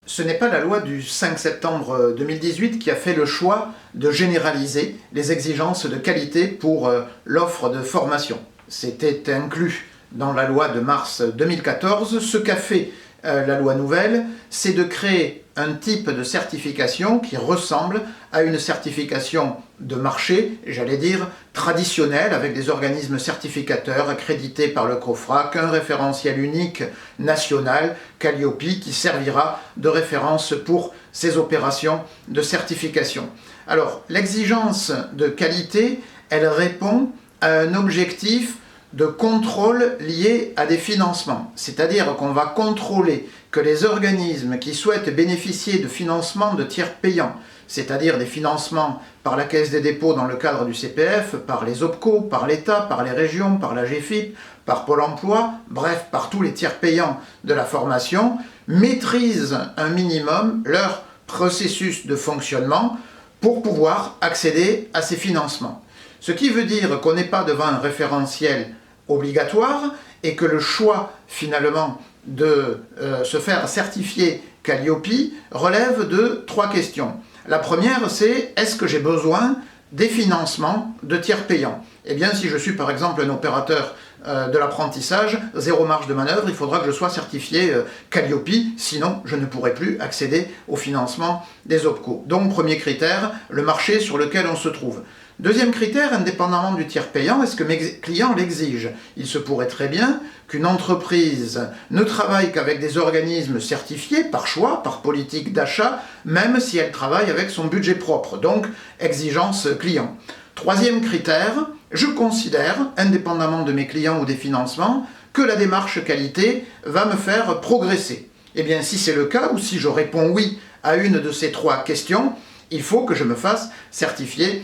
Ce n'est pas la loi du 5 septembre 2018 qui a fait le choix de généraliser les exigences de qualité pour l'offre de formation. C'était inclus dans la loi de mars 2014. Ce qu'a fait la loi nouvelle, c'est de créer un type de certification qui ressemble à une certification de marché, j'allais dire traditionnelle, avec des organismes certificateurs accrédités par le COFRAC, un référentiel unique national, Calliope, qui servira de référence pour ces opérations de certification. Alors, l'exigence de qualité, elle répond à un objectif de contrôle lié à des financements. C'est-à-dire qu'on va contrôler que les organismes qui souhaitent bénéficier de financements de tiers payants, c'est-à-dire des financements par la Caisse des dépôts dans le cadre du CPF, par les OPCO, par l'État, par les régions, par la GFIP, par Pôle emploi, bref, par tous les tiers payants de la formation, maîtrisent un minimum leur processus de fonctionnement pour pouvoir accéder à ces financements. Ce qui veut dire qu'on n'est pas devant un référentiel obligatoire et que le choix finalement de se faire certifier Calliope relève de trois questions. La première, c'est est-ce que j'ai besoin des financements de tiers payants? Eh bien, si je suis par exemple un opérateur de l'apprentissage, zéro marge de manœuvre, il faudra que je sois certifié Calliope, sinon je ne pourrai plus accéder au financement des OPCO. Donc, premier critère, le marché sur lequel on se trouve. Deuxième critère, indépendamment du tiers payant, est-ce que mes clients l'exigent? Il se pourrait très bien qu'une entreprise ne travaille qu'avec des organismes certifiés par choix, par politique d'achat, même si elle travaille avec son budget propre, donc exigence client. Troisième critère, je considère, indépendamment de mes clients ou des financements, que la démarche qualité va me faire progresser. Eh bien, si c'est le cas, ou si je réponds oui à une de ces trois questions, il faut que je me fasse certifier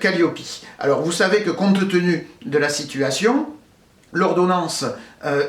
Calliope. Alors vous savez que compte tenu de la situation, l'ordonnance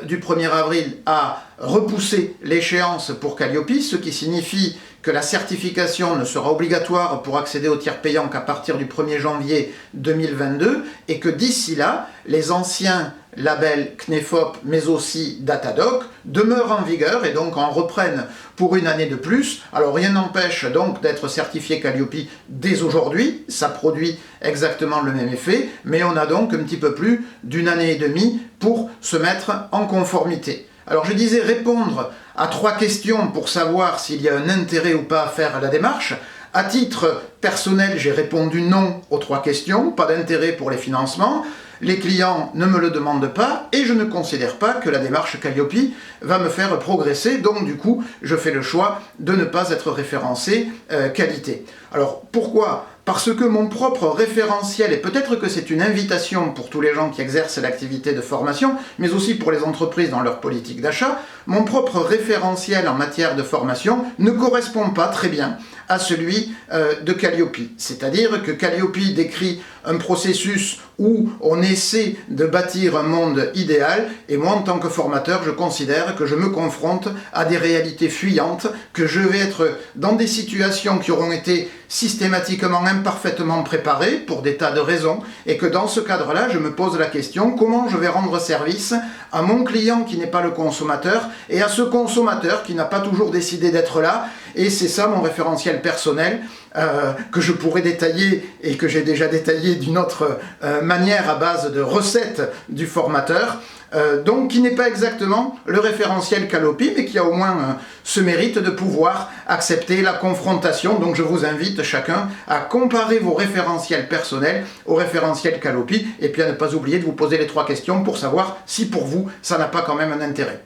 du 1er avril a repoussé l'échéance pour Calliope, ce qui signifie que la certification ne sera obligatoire pour accéder au tiers payant qu'à partir du 1er janvier 2022 et que d'ici là, les anciens labels CNEFOP mais aussi Datadoc demeurent en vigueur et donc en reprennent pour une année de plus. Alors rien n'empêche donc d'être certifié Calliope dès aujourd'hui, ça produit exactement le même effet, mais on a donc un petit peu plus d'une année et demie pour se mettre en conformité. Alors je disais répondre à trois questions pour savoir s'il y a un intérêt ou pas à faire la démarche. À titre personnel, j'ai répondu non aux trois questions, pas d'intérêt pour les financements. Les clients ne me le demandent pas et je ne considère pas que la démarche Calliope va me faire progresser. Donc du coup, je fais le choix de ne pas être référencé qualité. Alors pourquoi ? Parce que mon propre référentiel, et peut-être que c'est une invitation pour tous les gens qui exercent l'activité de formation, mais aussi pour les entreprises dans leur politique d'achat, mon propre référentiel en matière de formation ne correspond pas très bien à celui de Calliope. C'est-à-dire que Calliope décrit un processus où on essaie de bâtir un monde idéal, et moi en tant que formateur, je considère que je me confronte à des réalités fuyantes, que je vais être dans des situations qui auront été systématiquement imparfaitement préparées pour des tas de raisons, et que dans ce cadre-là, je me pose la question comment je vais rendre service à mon client qui n'est pas le consommateur, et à ce consommateur qui n'a pas toujours décidé d'être là, et c'est ça mon référentiel personnel, que je pourrais détailler et que j'ai déjà détaillé d'une autre manière à base de recettes du formateur, donc qui n'est pas exactement le référentiel Calliope, mais qui a au moins ce mérite de pouvoir accepter la confrontation. Donc je vous invite chacun à comparer vos référentiels personnels au référentiel Calliope, et puis à ne pas oublier de vous poser les trois questions pour savoir si pour vous ça n'a pas quand même un intérêt.